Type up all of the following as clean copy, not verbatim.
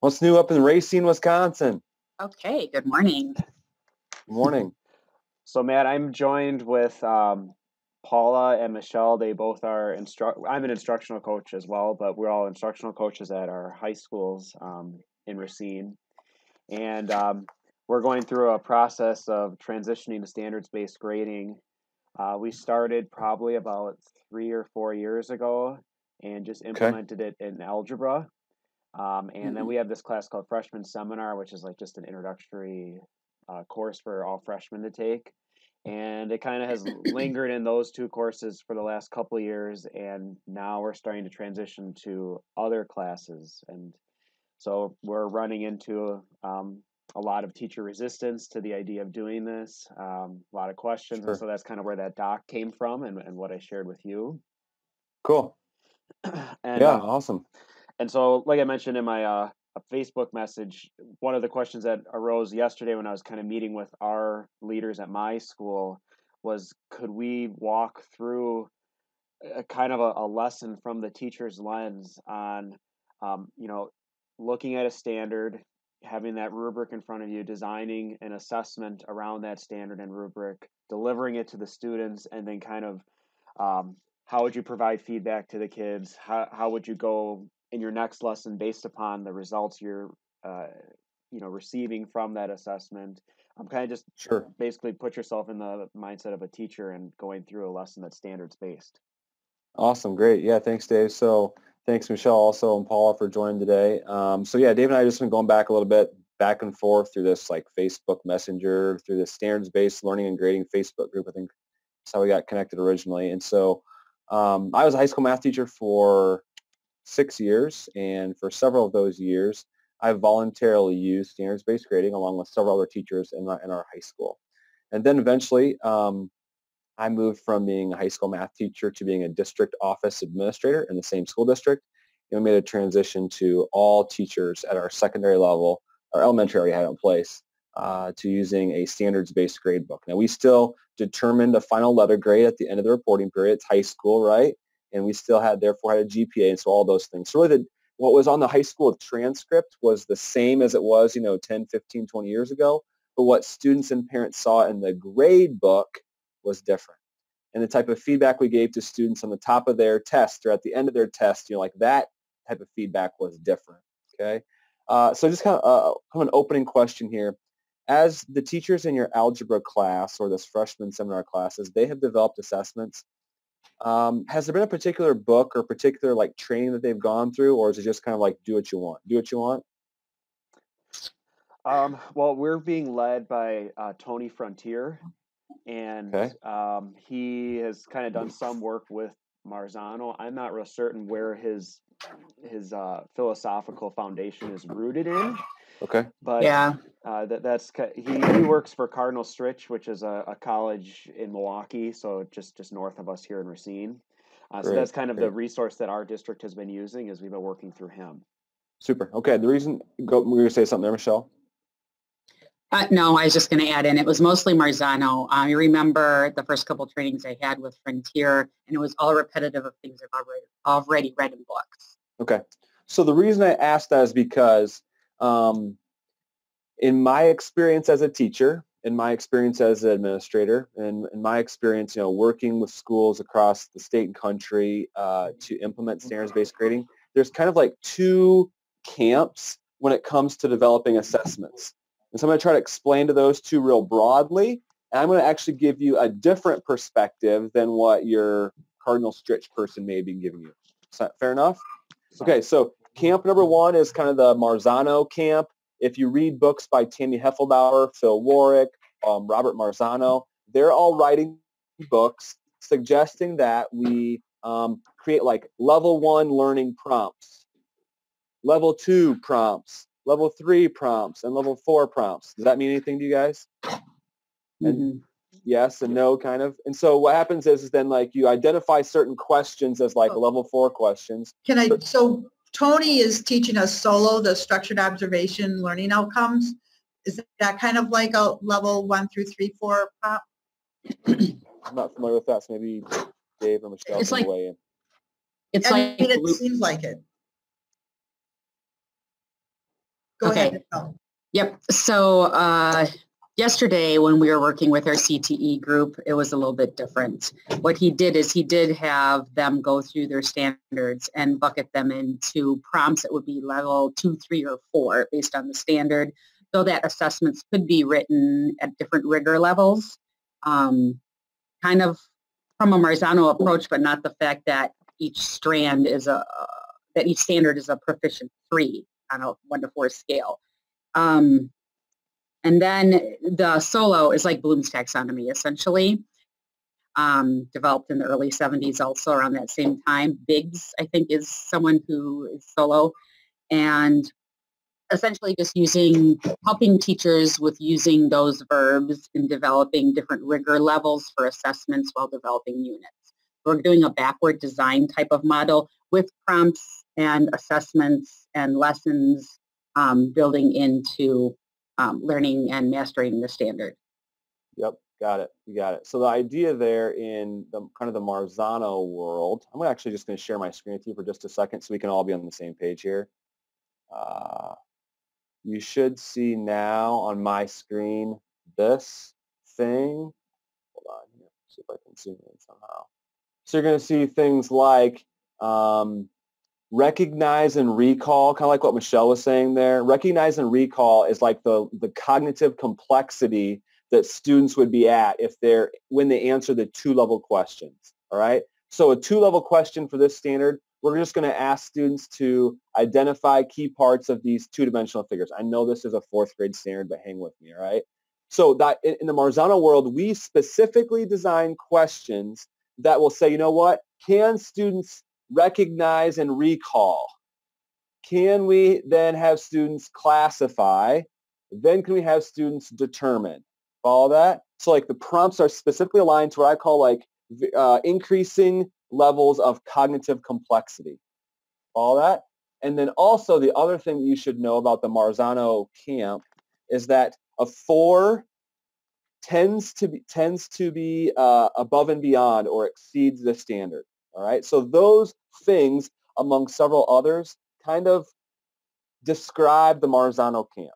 What's new up in Racine, Wisconsin? Okay, good morning. Good morning. So Matt, I'm joined with Paula and Michelle. They both are I'm an instructional coach as well, but we're all instructional coaches at our high schools in Racine. And we're going through a process of transitioning to standards-based grading. We started probably about 3 or 4 years ago and just implemented it in algebra. And then we have this class called Freshman Seminar, which is like just an introductory course for all freshmen to take. And it kind of has lingered in those two courses for the last couple of years. And now we're starting to transition to other classes. And so we're running into a lot of teacher resistance to the idea of doing this, a lot of questions. Sure. And so that's kind of where that doc came from and what I shared with you. Cool. And, yeah, awesome. And so, like I mentioned in my a Facebook message, one of the questions that arose yesterday when I was kind of meeting with our leaders at my school was, could we walk through a kind of a lesson from the teacher's lens on, looking at a standard, having that rubric in front of you, designing an assessment around that standard and rubric, delivering it to the students, and then kind of how would you provide feedback to the kids? How would you go in your next lesson based upon the results you're receiving from that assessment? I'm kind of just basically put yourself in the mindset of a teacher and going through a lesson that's standards based. Awesome. Great. Yeah. Thanks, Dave. So thanks, Michelle, also, and Paula for joining today. So yeah, Dave and I just been going back a little bit, back and forth through this like Facebook Messenger, through the standards-based learning and grading Facebook group. I think that's how we got connected originally. And so I was a high school math teacher for 6 years, and for several of those years, I voluntarily used standards-based grading along with several other teachers in our high school. And then eventually, I moved from being a high school math teacher to being a district office administrator in the same school district. And we made a transition to all teachers at our secondary level, our elementary already had it in place, to using a standards-based grade book. Now, we still determined a final letter grade at the end of the reporting period. It's high school, right? And we still therefore had a GPA, and so all those things. So really what was on the high school transcript was the same as it was, 10, 15, 20 years ago. But what students and parents saw in the grade book was different. And the type of feedback we gave to students on the top of their test or at the end of their test, like that type of feedback was different, okay? So just kind of an opening question here. As the teachers in your algebra class or this freshman seminar classes, they have developed assessments. Has there been a particular book or particular like training that they've gone through, or is it just kind of like do what you want? Do what you want? Well, we're being led by Tony Frontier, and he has kind of done some work with Marzano. I'm not real certain where his philosophical foundation is rooted in. Okay. But yeah, he works for Cardinal Stritch, which is a college in Milwaukee, so just north of us here in Racine. So that's kind of the resource that our district has been using, as we've been working through him. Super. Okay. The reason we're going to say something there, Michelle. No, I was just going to add in, it was mostly Marzano. I remember the first couple of trainings I had with Frontier, and it was all repetitive of things I've already read in books. Okay. So the reason I asked that is because in my experience as a teacher, in my experience as an administrator, and in my experience, working with schools across the state and country to implement standards-based grading, there's kind of like two camps when it comes to developing assessments. And so I'm going to try to explain to those two real broadly, and I'm going to actually give you a different perspective than what your Cardinal Stritch person may be giving you. Is that fair enough? Okay, so camp number one is kind of the Marzano camp. If you read books by Tammy Heffelbauer, Phil Warwick, Robert Marzano, they're all writing books suggesting that we create like level 1 learning prompts, level 2 prompts, level 3 prompts, and level 4 prompts. Does that mean anything to you guys? And yes and no, kind of. And so what happens is then like you identify certain questions as like level 4 questions. So Tony is teaching us solo, the structured observation learning outcomes. Is that kind of like a level 1 through 3, 4 prompt? I'm not familiar with that, so maybe Dave or Michelle can weigh in. It seems like it. Go Okay. ahead. Michelle. Yep. So yesterday when we were working with our CTE group, it was a little bit different. What he did is he did have them go through their standards and bucket them into prompts that would be level 2, 3, or 4 based on the standard, so that assessments could be written at different rigor levels, kind of from a Marzano approach, but not the fact that each strand is that each standard is a proficient 3 on a 1 to 4 scale. And then the solo is like Bloom's taxonomy, essentially, developed in the early 70s, also around that same time. Biggs, I think, is someone who is solo, and essentially just helping teachers with using those verbs in developing different rigor levels for assessments while developing units. We're doing a backward design type of model with prompts and assessments and lessons building into learning and mastering the standard. Yep, got it. You got it. So the idea there in the kind of the Marzano world, I'm actually just going to share my screen with you for just a second so we can all be on the same page here. You should see now on my screen this thing. Hold on here. See if I can zoom in somehow. So you're going to see things like recognize and recall, kind of like what Michelle was saying there. Recognize and recall is like the cognitive complexity that students would be at when they answer the 2-level questions. All right. So a 2-level question for this standard, we're just going to ask students to identify key parts of these 2-dimensional figures. I know this is a 4th grade standard, but hang with me. All right. So that in the Marzano world, we specifically design questions that will say, you know what, can students recognize and recall? Can we then have students classify? Then can we have students determine? Follow that? So like the prompts are specifically aligned to what I call like increasing levels of cognitive complexity. Follow that? And then also the other thing that you should know about the Marzano camp is that a 4 tends to be above and beyond or exceeds the standard. All right. So those things, among several others, kind of describe the Marzano camp.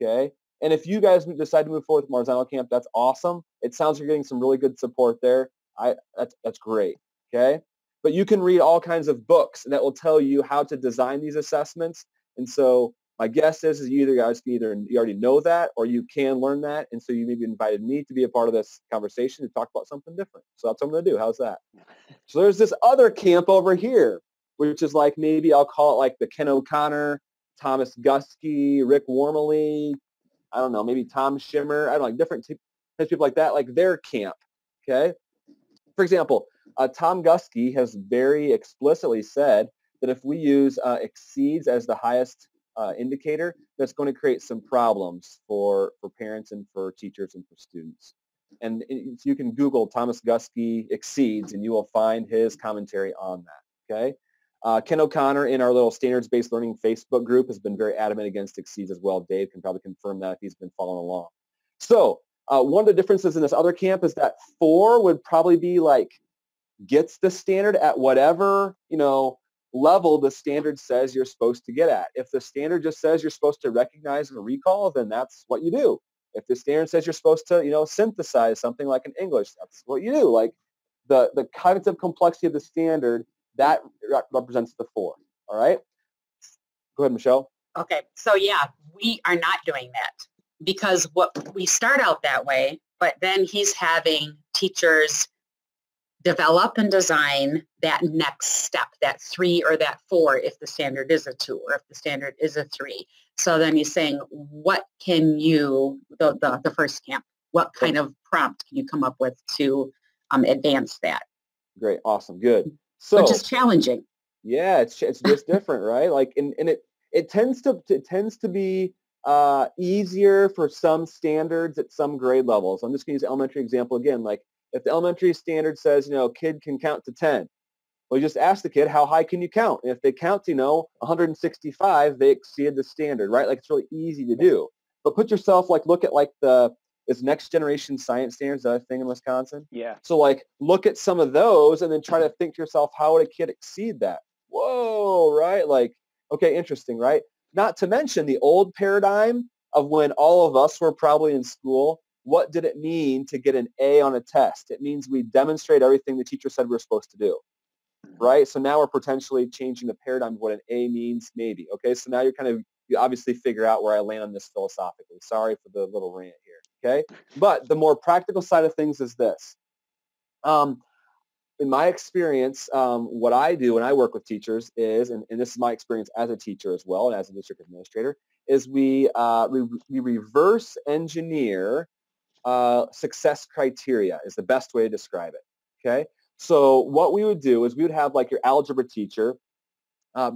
Okay. And if you guys decide to move forward with Marzano camp, that's awesome. It sounds like you're getting some really good support there. That's great. Okay. But you can read all kinds of books that will tell you how to design these assessments. And so my guess is you guys can you already know that or you can learn that. And so you maybe invited me to be a part of this conversation to talk about something different. So that's what I'm going to do. How's that? So there's this other camp over here, which is like maybe I'll call it like the Ken O'Connor, Thomas Gusky, Rick Wormley, I don't know, maybe Tom Schimmer, I don't know, like different types of people like that, like their camp, okay? For example, Tom Gusky has very explicitly said that if we use exceeds as the highest indicator, that's going to create some problems for parents and for teachers and for students. And so you can Google Thomas Gusky exceeds and you will find his commentary on that, okay? Ken O'Connor in our little standards-based learning Facebook group has been very adamant against exceeds as well. Dave can probably confirm that if he's been following along. So one of the differences in this other camp is that 4 would probably be like gets the standard at whatever, level the standard says you're supposed to get at. If the standard just says you're supposed to recognize and recall, then that's what you do. If the standard says you're supposed to, synthesize something like in English, that's what you do. Like the cognitive complexity of the standard, that represents the 4. All right? Go ahead, Michelle. Okay, so yeah, we are not doing that because what we start out that way, but then he's having teachers develop and design that next step, that 3 or that 4 if the standard is a 2 or if the standard is a 3. So then he's saying, what can you, the first camp, what kind of prompt can you come up with to advance that? Great, awesome, good. So, which is challenging. Yeah, it's just different, right? Like, and it tends to be easier for some standards at some grade levels. I'm just going to use the elementary example again. Like, if the elementary standard says, kid can count to 10, well, you just ask the kid, how high can you count? And if they count, 165, they exceeded the standard, right? Like, it's really easy to do. But put yourself, look at this next generation science standards, that thing in Wisconsin. Yeah. So look at some of those and then try to think to yourself, how would a kid exceed that? Whoa, right? Like, okay, interesting, right? Not to mention the old paradigm of when all of us were probably in school. What did it mean to get an A on a test? It means we demonstrate everything the teacher said we were supposed to do, right? So now we're potentially changing the paradigm of what an A means, maybe. Okay, so now you obviously figure out where I land on this philosophically. Sorry for the little rant here, okay? But the more practical side of things is this. In my experience, what I do when I work with teachers is, and this is my experience as a teacher as well and as a district administrator, is we reverse engineer success criteria is the best way to describe it, okay? So what we would do is we would have like your algebra teacher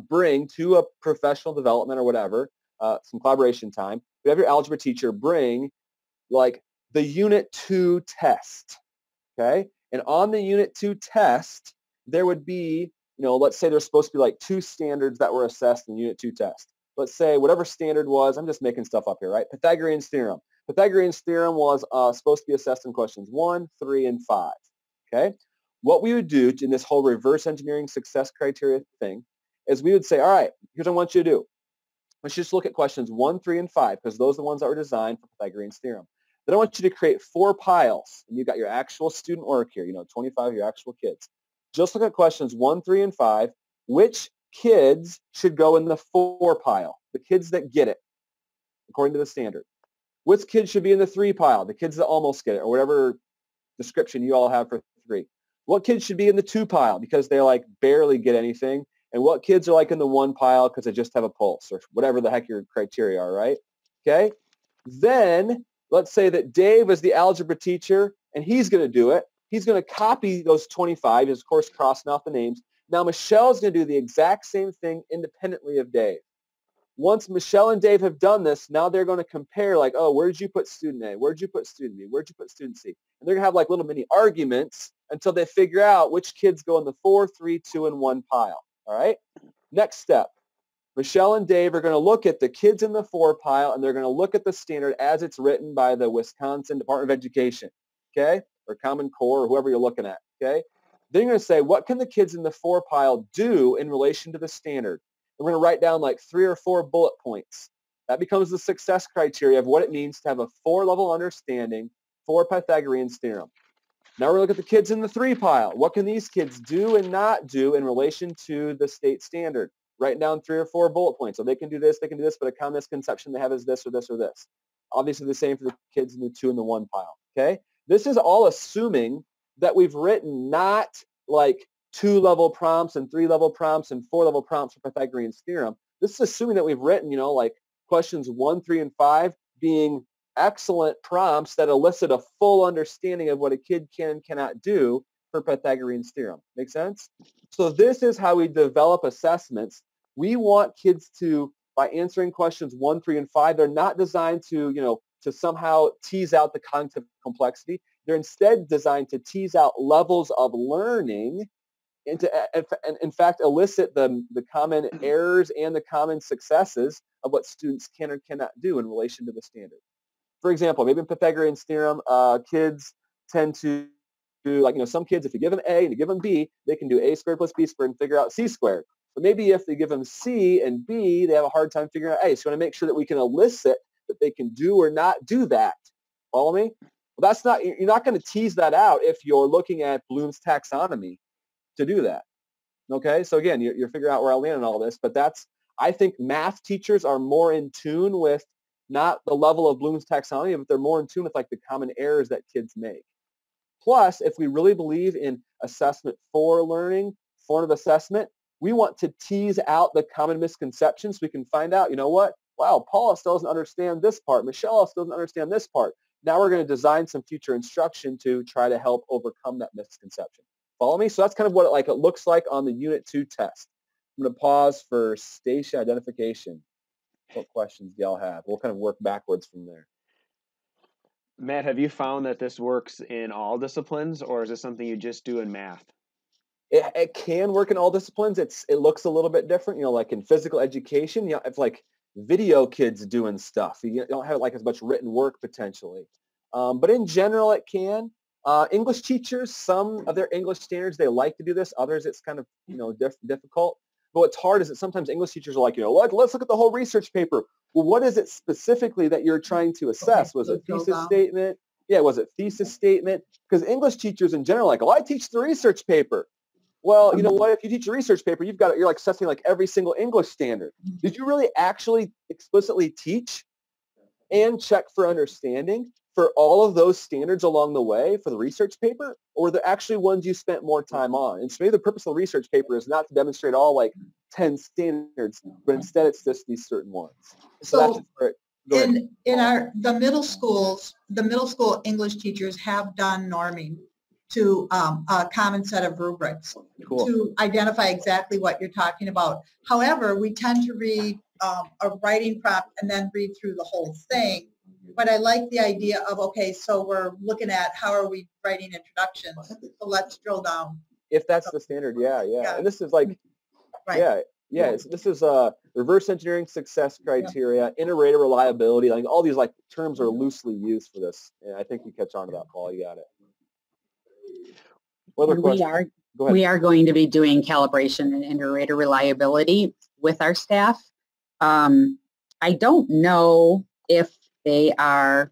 bring to a professional development or whatever, some collaboration time. We have your algebra teacher bring like the Unit 2 test, okay? And on the Unit 2 test, there would be, let's say there's supposed to be like 2 standards that were assessed in the Unit 2 test. Let's say whatever standard was, I'm just making stuff up here, right? Pythagorean's theorem. Pythagorean's theorem was supposed to be assessed in questions 1, 3, and 5, okay? What we would do in this whole reverse engineering success criteria thing is we would say, all right, here's what I want you to do. Let's just look at questions 1, 3, and 5 because those are the ones that were designed for Pythagorean's theorem. Then I want you to create 4 piles. And you've got your actual student work here, 25 of your actual kids. Just look at questions 1, 3, and 5. Which kids should go in the 4 pile? The kids that get it, according to the standard. Which kids should be in the 3 pile? The kids that almost get it, or whatever description you all have for 3. What kids should be in the 2 pile because they like barely get anything? And what kids are like in the 1 pile because they just have a pulse or whatever the heck your criteria are, right? Okay. Then let's say that Dave is the algebra teacher and he's going to do it. He's going to copy those 25, of course, crossing out the names. Now Michelle's going to do the exact same thing independently of Dave. Once Michelle and Dave have done this, now they're going to compare like, oh, where did you put student A? Where did you put student B? Where did you put student C? And they're going to have like little mini arguments until they figure out which kids go in the 4, 3, 2, and 1 pile. All right? Next step. Michelle and Dave are going to look at the kids in the 4 pile, and they're going to look at the standard as it's written by the Wisconsin Department of Education, okay, or Common Core, or whoever you're looking at, okay? Then you're going to say, what can the kids in the 4 pile do in relation to the standard? And we're going to write down like 3 or 4 bullet points. That becomes the success criteria of what it means to have a 4-level understanding for Pythagorean's theorem. Now we're going to look at the kids in the 3 pile. What can these kids do and not do in relation to the state standard? Write down 3 or 4 bullet points. So they can do this, but a common misconception they have is this or this or this. Obviously the same for the kids in the 2 and the 1 pile, okay? This is all assuming that we've written not like 2-level prompts and 3-level prompts and 4-level prompts for Pythagorean's theorem. This is assuming that we've written, like questions 1, 3, and 5 being excellent prompts that elicit a full understanding of what a kid can and cannot do for Pythagorean's theorem. Make sense? So this is how we develop assessments. We want kids to, by answering questions 1, 3, and 5, they're not designed to, to somehow tease out the cognitive complexity. They're instead designed to tease out levels of learning and to, in fact, elicit the common errors and the common successes of what students can or cannot do in relation to the standard. For example, maybe in Pythagorean's theorem, kids tend to do, like, some kids, if you give them A and you give them B, they can do A squared plus B squared and figure out C squared. But maybe if they give them C and B, they have a hard time figuring out A. So you want to make sure that we can elicit that they can do or not do that. Follow me? Well, you're not going to tease that out if you're looking at Bloom's taxonomy to do that. Okay? So again, you're figuring out where I land on all this, but I think math teachers are more in tune with not the level of Bloom's taxonomy, but they're more in tune with like the common errors that kids make. Plus, if we really believe in assessment for learning, formative assessment, we want to tease out the common misconceptions so we can find out, what? Wow, Paula still doesn't understand this part. Michelle still doesn't understand this part. Now we're going to design some future instruction to try to help overcome that misconception. Follow me? So that's kind of what it looks like on the Unit 2 test. I'm going to pause for station identification. What questions do y'all have? We'll kind of work backwards from there. Matt, have you found that this works in all disciplines, or is this something you just do in math? It can work in all disciplines. It looks a little bit different, like in physical education, it's like video kids doing stuff. You don't have like as much written work potentially. But in general, it can. English teachers, some of their English standards, they like to do this. Others, it's kind of, difficult. But what's hard is that sometimes English teachers are like, let's look at the whole research paper. Well, what is it specifically that you're trying to assess? Was it thesis statement? Yeah, was it thesis statement? Because English teachers in general are like, I teach the research paper. Well, you know what? If you teach a research paper, you're like assessing like every single English standard. Did you really actually explicitly teach and check for understanding for all of those standards along the way for the research paper, or were there actually ones you spent more time on? And so maybe the purpose of the research paper is not to demonstrate all like 10 standards, but instead it's just these certain ones. So that's just where the middle school English teachers have done norming to a common set of rubrics to identify exactly what you're talking about. However, we tend to read a writing prompt and then read through the whole thing. But I like the idea of, okay, so we're looking at how are we writing introductions. So let's drill down. If that's the standard, yeah. And this is like, right. This is reverse engineering success criteria, iterator reliability. Like all these like terms are loosely used for this. And I think you catch on to that, Paul. You got it. What other questions? We are going to be doing calibration and iterator reliability with our staff. I don't know if they are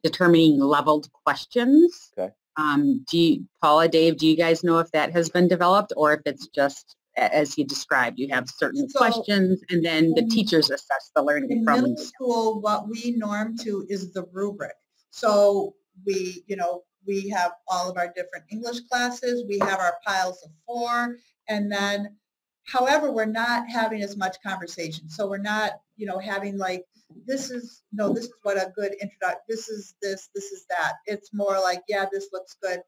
determining leveled questions. Okay. Paula, Dave, do you guys know if that has been developed or if it's just as you described, you have certain questions and then the teachers assess the learning from middle school? What we norm to is the rubric. So we have all of our different English classes. We have our piles of 4, and then, however, we're not having as much conversation. So we're not, having like, this is what a good introduction, this is that. It's more like, this looks good.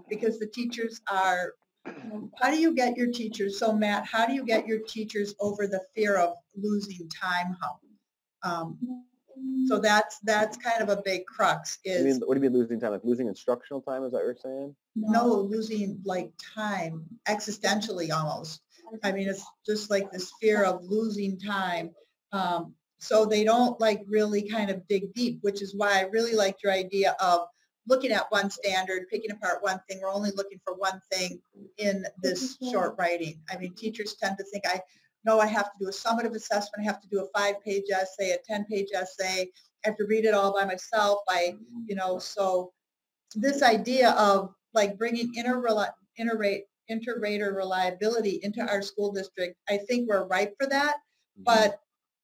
Because the teachers are, how do you get your teachers, so Matt, how do you get your teachers over the fear of losing time hump? So that's kind of a big crux. What do you mean losing time? Like losing instructional time? Is that what you're saying? No, losing like time, existentially almost. It's just like this fear of losing time. So they don't like really kind of dig deep, which is why I really liked your idea of looking at one standard, picking apart one thing. We're only looking for one thing in this short writing. Teachers tend to think, I have to do a summative assessment. I have to do a 5-page essay, a 10-page essay. I have to read it all by myself. So this idea of like bringing iterator reliability into our school district, I think we're ripe for that. But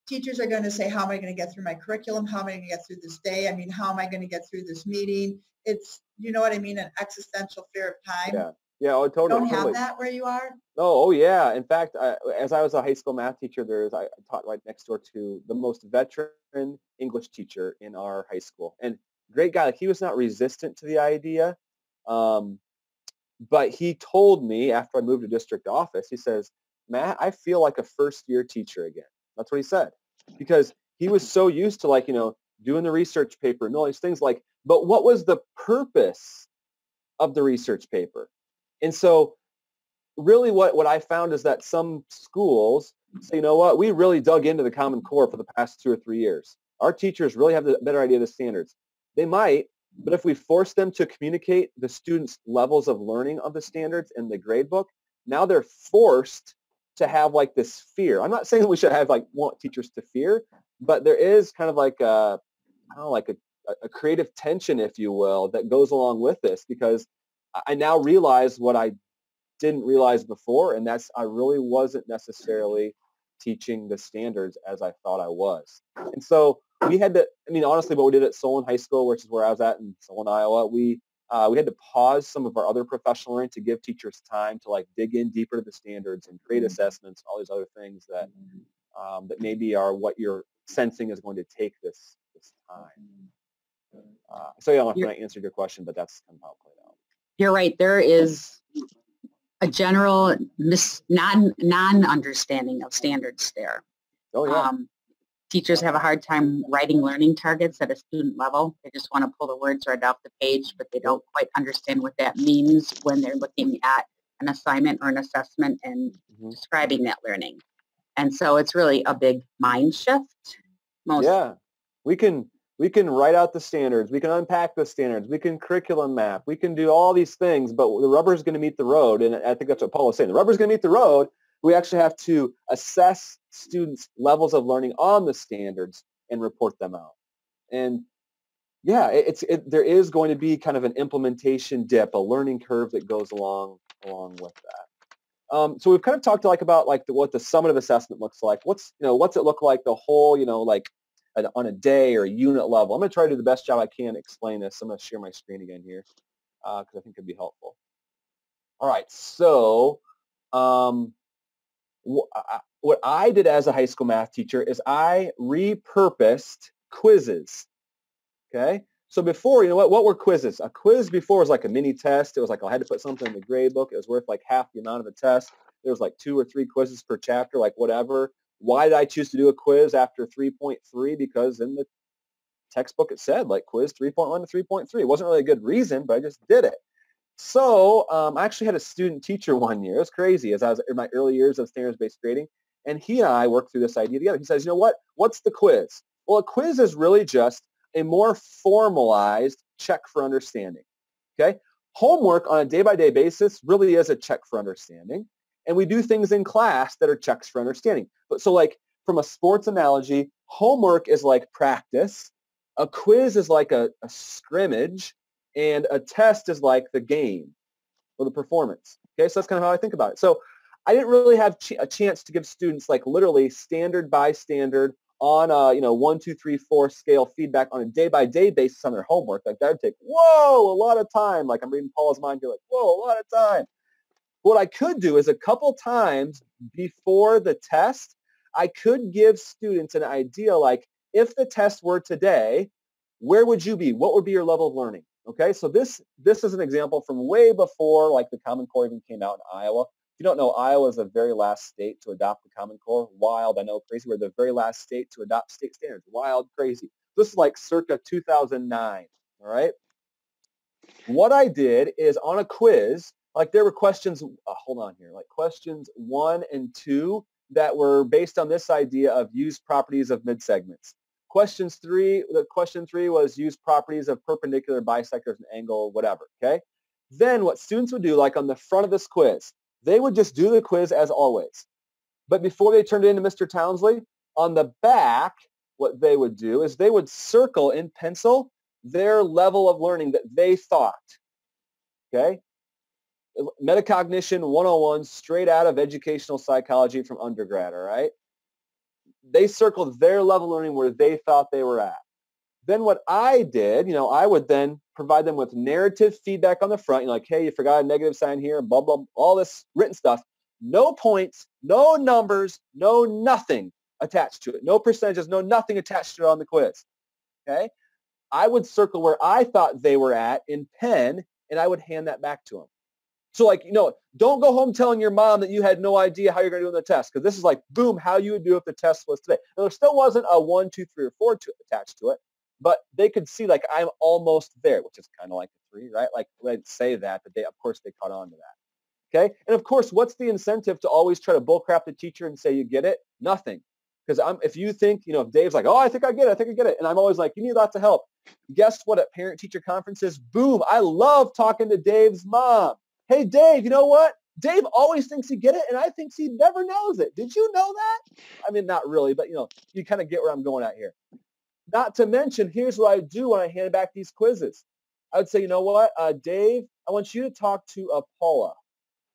teachers are going to say, how am I going to get through my curriculum? How am I going to get through this day? How am I going to get through this meeting? It's, an existential fear of time. Yeah, totally. Don't have that where you are? Oh, yeah. In fact, as I was a high school math teacher, I taught right next door to the most veteran English teacher in our high school. And great guy. Like, he was not resistant to the idea. But he told me after I moved to district office, he says, Matt, I feel like a first-year teacher again. That's what he said. Because he was so used to doing the research paper and all these things but what was the purpose of the research paper? And so really what I found is that some schools say, we really dug into the Common Core for the past 2 or 3 years. Our teachers really have a better idea of the standards. They might, but if we force them to communicate the students' levels of learning of the standards in the grade book, now they're forced to have this fear. I'm not saying that we should have want teachers to fear, but there is kind of a creative tension, if you will, that goes along with this, because I now realize what I didn't realize before, and that's I really wasn't necessarily teaching the standards as I thought I was. And so we had to, honestly, what we did at Solon High School, which is where I was at in Solon, Iowa, we had to pause some of our other professional learning to give teachers time to dig in deeper to the standards and create assessments, all these other things that that maybe are what you're sensing is going to take this time. So yeah, I don't know if I answered your question, but that's kind of how it played out. You're right. There is a general non-understanding of standards there. Oh yeah. Teachers have a hard time writing learning targets at a student level. They just want to pull the words right off the page, but they don't quite understand what that means when they're looking at an assignment or an assessment and describing that learning. And so it's really a big mind shift. We can write out the standards. We can unpack the standards. We can curriculum map. We can do all these things, but the rubber is going to meet the road. And I think that's what Paul was saying. The rubber is going to meet the road, We actually have to assess students' levels of learning on the standards and report them out. And yeah, there is going to be kind of an implementation dip, a learning curve that goes along with that. So we've kind of talked about what the summative assessment looks like. What's it look like the whole, like on a day or a unit level. I'm going to try to do the best job I can to explain this. I'm going to share my screen again here because I think it'd be helpful. All right, so what I did as a high school math teacher is I repurposed quizzes. Okay, so before, what were quizzes? A quiz before was like a mini test. It was like I had to put something in the grade book. It was worth like half the amount of a test. There was like 2 or 3 quizzes per chapter, like whatever. Why did I choose to do a quiz after 3.3? Because in the textbook it said like quiz 3.1 to 3.3. It wasn't really a good reason, but I just did it. So I actually had a student teacher one year. It was crazy as I was in my early years of standards-based grading. And he and I worked through this idea together. He says, what's the quiz? Well, a quiz is really just a more formalized check for understanding. Okay? Homework on a day-by-day basis really is a check for understanding. And we do things in class that are checks for understanding. But so like from a sports analogy, homework is like practice. A quiz is like a scrimmage. And a test is like the game or the performance. Okay, so that's kind of how I think about it. So I didn't really have a chance to give students like literally standard by standard on a 1, 2, 3, 4 scale feedback on a day-by-day basis on their homework. Like that would take, a lot of time. Like I'm reading Paula's mind here, like, a lot of time. What I could do is a couple times before the test, I could give students an idea like, if the test were today, where would you be? What would be your level of learning? Okay, so this is an example from way before like the Common Core even came out in Iowa. If you don't know, Iowa is the very last state to adopt the Common Core. Wild, I know, crazy. We're the very last state to adopt state standards. Wild, crazy. This is like circa 2009, all right? What I did is on a quiz, like there were questions, hold on here, like questions 1 and 2 that were based on this idea of use properties of midsegments. Question 3 was use properties of perpendicular bisectors and angle, whatever, okay? Then what students would do, like on the front of this quiz, they would just do the quiz as always. But before they turned it into Mr. Townsley, on the back, what they would do is they would circle in pencil their level of learning that they thought, okay? Metacognition 101, straight out of educational psychology from undergrad, all right? They circled their level of learning where they thought they were at. Then what I did, I would then provide them with narrative feedback on the front, like, hey, you forgot a negative sign here, blah, blah, all this written stuff. No points, no numbers, no nothing attached to it. No percentages, no nothing attached to it on the quiz, okay? I would circle where I thought they were at in pen, and I would hand that back to them. So like, don't go home telling your mom that you had no idea how you're going to do on the test, because this is like, boom, how you would do if the test was today. Now, there still wasn't a 1, 2, 3, or 4 attached to it, but they could see like I'm almost there, which is kind of like a 3, right? Like they'd say that, but of course they caught on to that. Okay, and of course, what's the incentive to always try to bullcrap the teacher and say you get it? Nothing. Because if you think, if Dave's like, oh, I think I get it, and I'm always like, you need lots of help. Guess what? At parent-teacher conferences, boom, I love talking to Dave's mom. Hey, Dave, you know what? Dave always thinks he get it, and I think he never knows it. Did you know that? I mean, not really, but, you kind of get where I'm going at here. Not to mention, here's what I do when I hand back these quizzes. I would say, you know what, Dave, I want you to talk to Paula.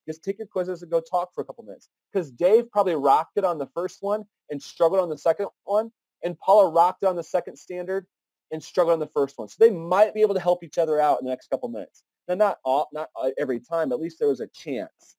Just take your quizzes and go talk for a couple minutes. Because Dave probably rocked it on the first one and struggled on the second one, and Paula rocked it on the second standard and struggled on the first one. So they might be able to help each other out in the next couple minutes. Now, not every time, but at least there was a chance.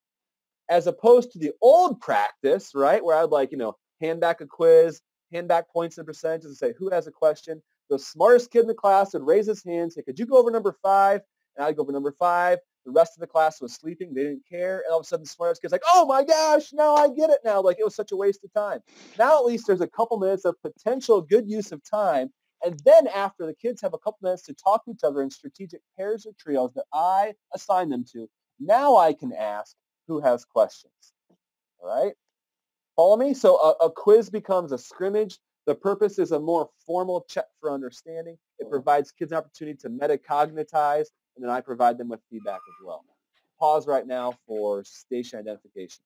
As opposed to the old practice, right, where I would hand back a quiz, hand back points and percentages and say, who has a question? The smartest kid in the class would raise his hand, say, could you go over number 5? And I'd go over number 5. The rest of the class was sleeping. They didn't care. And all of a sudden, the smartest kid's like, oh, my gosh, now I get it now. Like, it was such a waste of time. Now, at least there's a couple minutes of potential good use of time. And then after, the kids have a couple minutes to talk to each other in strategic pairs or trios that I assign them to. Now I can ask who has questions. All right? Follow me? So a quiz becomes a scrimmage. The purpose is a more formal check for understanding. It provides kids an opportunity to metacognitize, and then I provide them with feedback as well. Pause right now for station identification.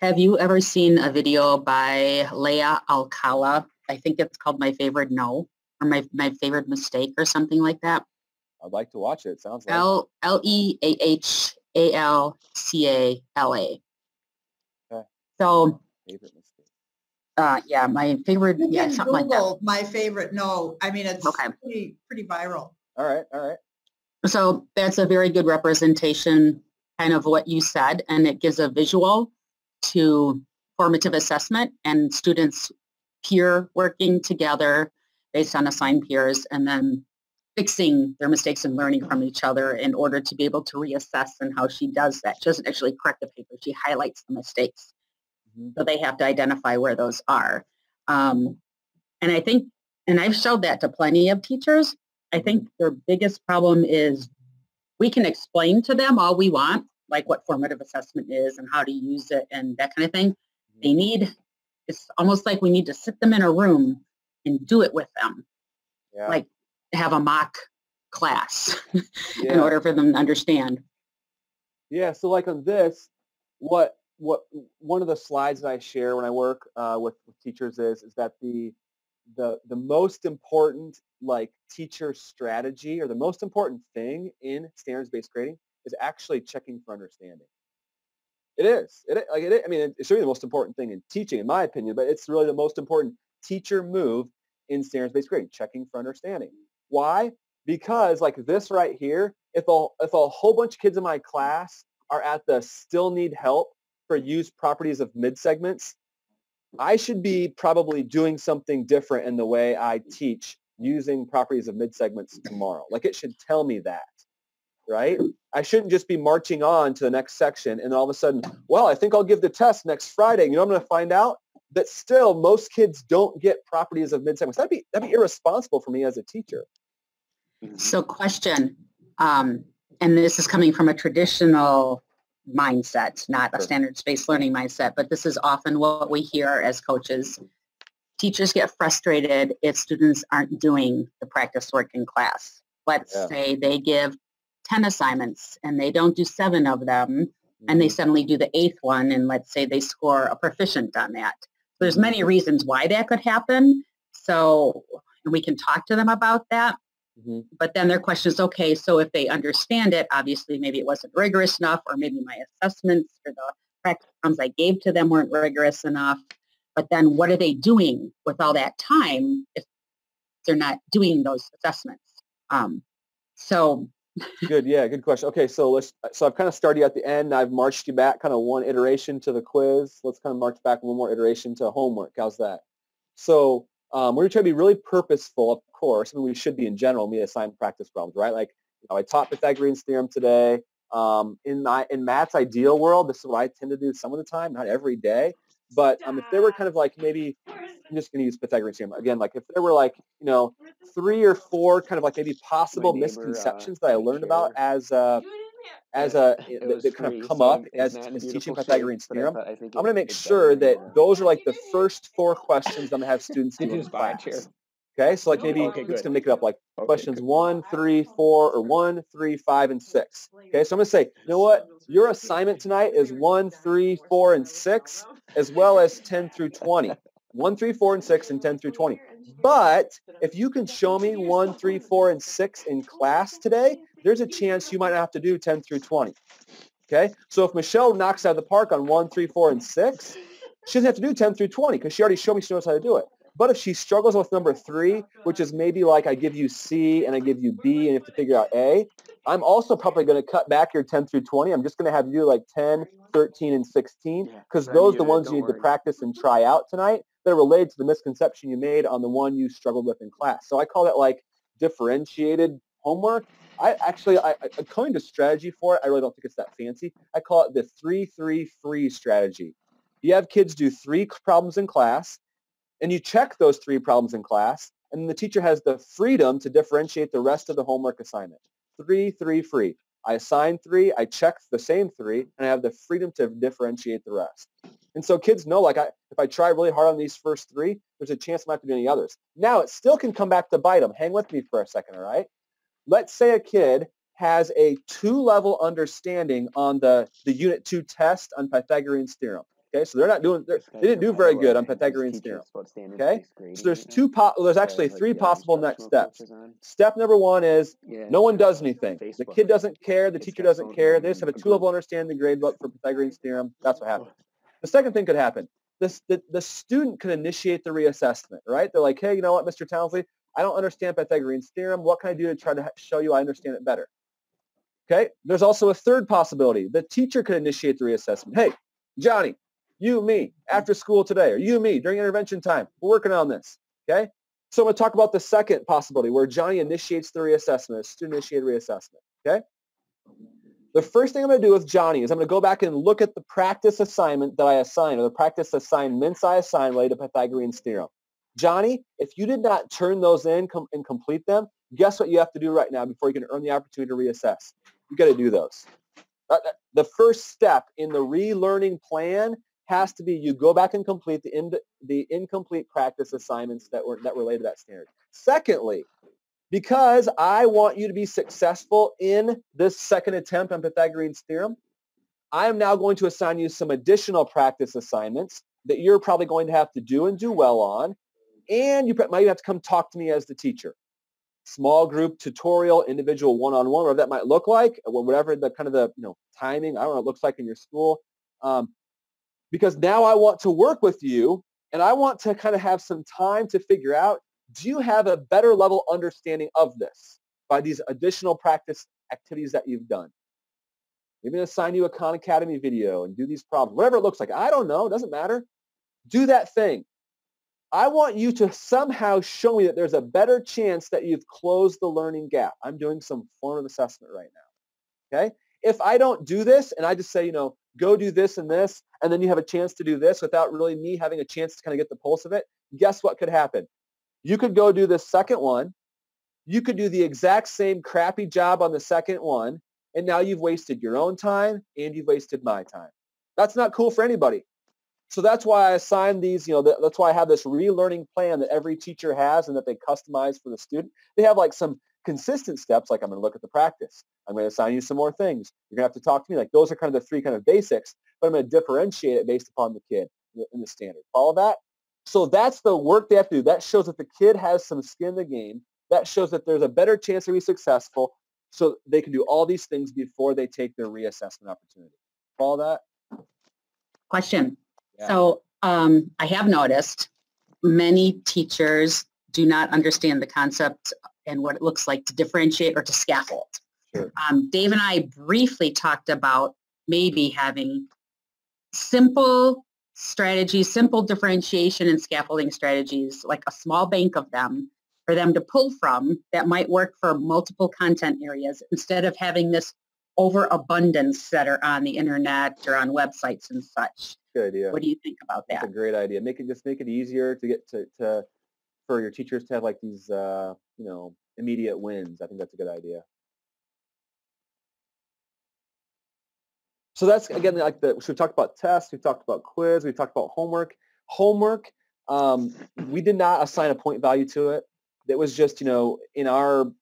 Have you ever seen a video by Leah Alcala? I think it's called My Favorite No or My Favorite Mistake or something like that. I'd like to watch it. It sounds like Leahcala. Okay. So, favorite mistake. Yeah, my favorite, You yeah, can something like that. Google My Favorite No. I mean, it's Okay. pretty viral. All right. So that's a very good representation kind of what you said, and it gives a visual to formative assessment and students peer working together based on assigned peers and then fixing their mistakes and learning from each other in order to be able to reassess. And how she does that. She doesn't actually correct the paper. She highlights the mistakes. Mm-hmm. So they have to identify where those are. And I think, and I've showed that to plenty of teachers, I think their biggest problem is we can explain to them all we want, like what formative assessment is and how to use it and that kind of thing. They need, it's almost like we need to sit them in a room and do it with them. Yeah. Like have a mock class Yeah. in order for them to understand. Yeah. So like on this, what one of the slides that I share when I work with teachers is that the most important like teacher strategy or the most important thing in standards-based grading is actually checking for understanding. It is. I mean, it's really the most important thing in teaching, in my opinion, but it's really the most important teacher move in standards-based grading, checking for understanding. Why? Because like this right here, if a whole bunch of kids in my class are at the still need help for use properties of mid-segments, I should be probably doing something different in the way I teach using properties of mid-segments tomorrow. Like it should tell me that, right? I shouldn't just be marching on to the next section and all of a sudden, well, I think I'll give the test next Friday. You know, I'm going to find out that still most kids don't get properties of mid-segments. That'd be irresponsible for me as a teacher. So question, and this is coming from a traditional mindset, not a standards-based learning mindset, but this is often what we hear as coaches. Teachers get frustrated if students aren't doing the practice work in class. Let's say they give 10 assignments and they don't do 7 of them and they suddenly do the 8th one and let's say they score a proficient on that. There's many reasons why that could happen. So we can talk to them about that. But then their question is, okay, so if they understand it, obviously maybe it wasn't rigorous enough or maybe my assessments or the practice problems I gave to them weren't rigorous enough. But then what are they doing with all that time if they're not doing those assessments? Good. Yeah. Good question. Okay. So I've kind of started you at the end. I've marched you back kind of one iteration to the quiz. Let's kind of march back one more iteration to homework. How's that? So we're going to try to be really purposeful, of course. I mean, we should be in general. We assign practice problems, right? Like, I taught Pythagorean's theorem today. In Matt's ideal world, this is what I tend to do some of the time, not every day. But if there were kind of like maybe, I'm just going to use Pythagorean theorem again. Like if there were like 3 or 4 kind of like maybe possible misconceptions that I learned about as that kind of come up as teaching Pythagorean theorem, I'm going to make sure that those are like the first 4 questions I'm going to have students do in class. Okay, so like maybe it's going to make it up like questions 1, 3, 4, or 1, 3, 5, and 6. Okay, so I'm going to say, you know what? Your assignment tonight is 1, 3, 4, and 6, as well as 10 through 20. 1, 3, 4, and 6, and 10 through 20. But if you can show me 1, 3, 4, and 6 in class today, there's a chance you might not have to do 10 through 20. Okay, so if Michelle knocks out of the park on 1, 3, 4, and 6, she doesn't have to do 10 through 20 because she already showed me she knows how to do it. But if she struggles with number 3, which is maybe like I give you C and I give you B and you have to figure out A, I'm also probably going to cut back your 10 through 20. I'm just going to have you like 10, 13, and 16 because those are the ones you need to practice and try out tonight that are related to the misconception you made on the one you struggled with in class. So I call it like differentiated homework. I coined a strategy for it. I really don't think it's that fancy. I call it the 3-3-3 strategy. You have kids do 3 problems in class, and you check those 3 problems in class, and the teacher has the freedom to differentiate the rest of the homework assignment. 3-3-3. I assign 3, I check the same 3, and I have the freedom to differentiate the rest. And so kids know, like, if I try really hard on these first 3, there's a chance I might have to do any others. Now, it still can come back to bite them. Hang with me for a second, all right? Let's say a kid has a 2-level understanding on the Unit 2 test on Pythagorean's theorem. Okay, so they're not doing, they didn't do very good on Pythagorean theorem. Okay, so there's there's actually three possible next steps. Step number one is no one does anything. The kid doesn't care, the teacher doesn't care. They just have a 2-level understanding the grade book for Pythagorean theorem. That's what happens. The second thing could happen. The student could initiate the reassessment, right? They're like, hey, you know what, Mr. Townsley, I don't understand Pythagorean's theorem. What can I do to try to show you I understand it better? Okay, there's also a third possibility. The teacher could initiate the reassessment. Hey, Johnny, you, me, after school today, or you, me, during intervention time, we're working on this, okay? So I'm going to talk about the second possibility where Johnny initiates the reassessment, a student-initiated reassessment, okay? The first thing I'm going to do with Johnny is I'm going to go back and look at the practice assignment that I assigned, or the practice assignments I assigned related to Pythagorean's theorem. Johnny, if you did not turn those in and complete them, guess what you have to do right now before you can earn the opportunity to reassess? You got to do those. The first step in the relearning plan has to be you go back and complete the incomplete practice assignments that relate to that standard. Secondly, because I want you to be successful in this second attempt on Pythagorean's theorem, I am now going to assign you some additional practice assignments that you're probably going to have to do and do well on, and you might have to come talk to me as the teacher. Small group tutorial, individual one-on-one, whatever that might look like, whatever the kind of the timing, I don't know what it looks like in your school. Because now I want to work with you, and I want to kind of have some time to figure out, do you have a better level understanding of this by these additional practice activities that you've done? Maybe I'm going to assign you a Khan Academy video and do these problems, whatever it looks like. I don't know. It doesn't matter. Do that thing. I want you to somehow show me that there's a better chance that you've closed the learning gap. I'm doing some form of assessment right now, okay? If I don't do this and I just say, go do this, and then you have a chance to do this without really me having a chance to kind of get the pulse of it, guess what could happen? You could go do this second one. You could do the exact same crappy job on the second one, and now you've wasted your own time and you've wasted my time. That's not cool for anybody. So that's why I assign these, that's why I have this relearning plan that every teacher has and that they customize for the student. They have like some consistent steps, like I'm going to look at the practice. I'm going to assign you some more things. You're going to have to talk to me. Like those are kind of the three kind of basics, but I'm going to differentiate it based upon the kid in the standard. Follow that? So that's the work they have to do. That shows that the kid has some skin in the game. That shows that there's a better chance to be successful, so they can do all these things before they take their reassessment opportunity. Follow that? Question. Yeah. So I have noticed many teachers do not understand the concept and what it looks like to differentiate or to scaffold. Sure. Dave and I briefly talked about maybe having simple strategies, simple differentiation and scaffolding strategies, like a small bank of them for them to pull from that might work for multiple content areas instead of having this overabundance that are on the internet or on websites and such. Good idea. What do you think about that? That's a great idea. Make it easier to get to for your teachers to have like these immediate wins. I think that's a good idea. So that's again like so we talked about tests, we talked about quiz, we talked about homework. Homework, we did not assign a point value to it. It was just in our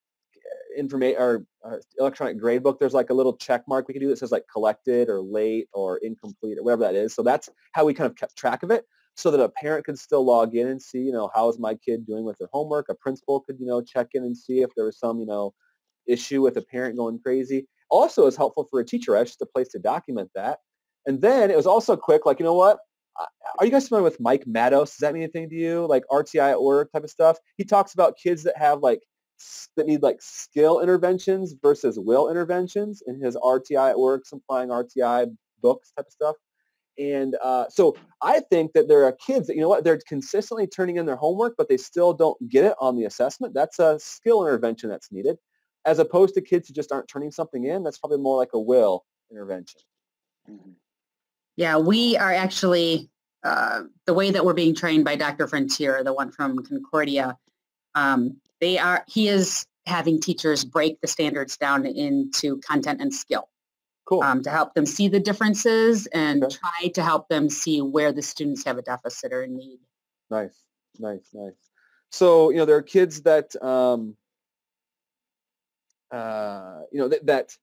electronic grade book, there's like a little check mark we can do that says like collected or late or incomplete or whatever that is. So that's how we kind of kept track of it, so that a parent could still log in and see, how is my kid doing with their homework. A principal could, check in and see if there was some, issue with a parent going crazy. Also, is helpful for a teacher. Right? It's just a place to document that. And then it was also quick. Like, what? Are you guys familiar with Mike Mados? Does that mean anything to you? Like RTI at work type of stuff. He talks about kids that have that need like skill interventions versus will interventions in his RTI at work, Simplifying RTI books type of stuff. And so I think that there are kids that, they're consistently turning in their homework, but they still don't get it on the assessment. That's a skill intervention that's needed, as opposed to kids who just aren't turning something in. That's probably more like a will intervention. Mm-hmm. Yeah, we are actually, the way that we're being trained by Dr. Frontier, the one from Concordia, he is having teachers break the standards down into content and skill. Cool. To help them see the differences and try to help them see where the students have a deficit or a need. Nice. So, there are kids that, that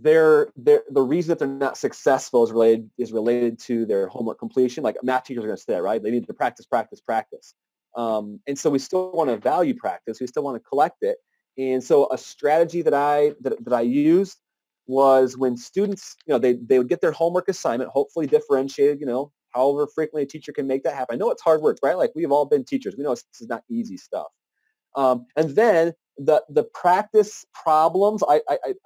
the reason that they're not successful is related to their homework completion. Like math teachers are going to say that, right? They need to practice, practice, practice. And so we still want to value practice. We still want to collect it. And so a strategy that I used was when students, they would get their homework assignment, hopefully differentiated, however frequently a teacher can make that happen. I know it's hard work, right? Like we've all been teachers. We know this is not easy stuff. And then the practice problems, I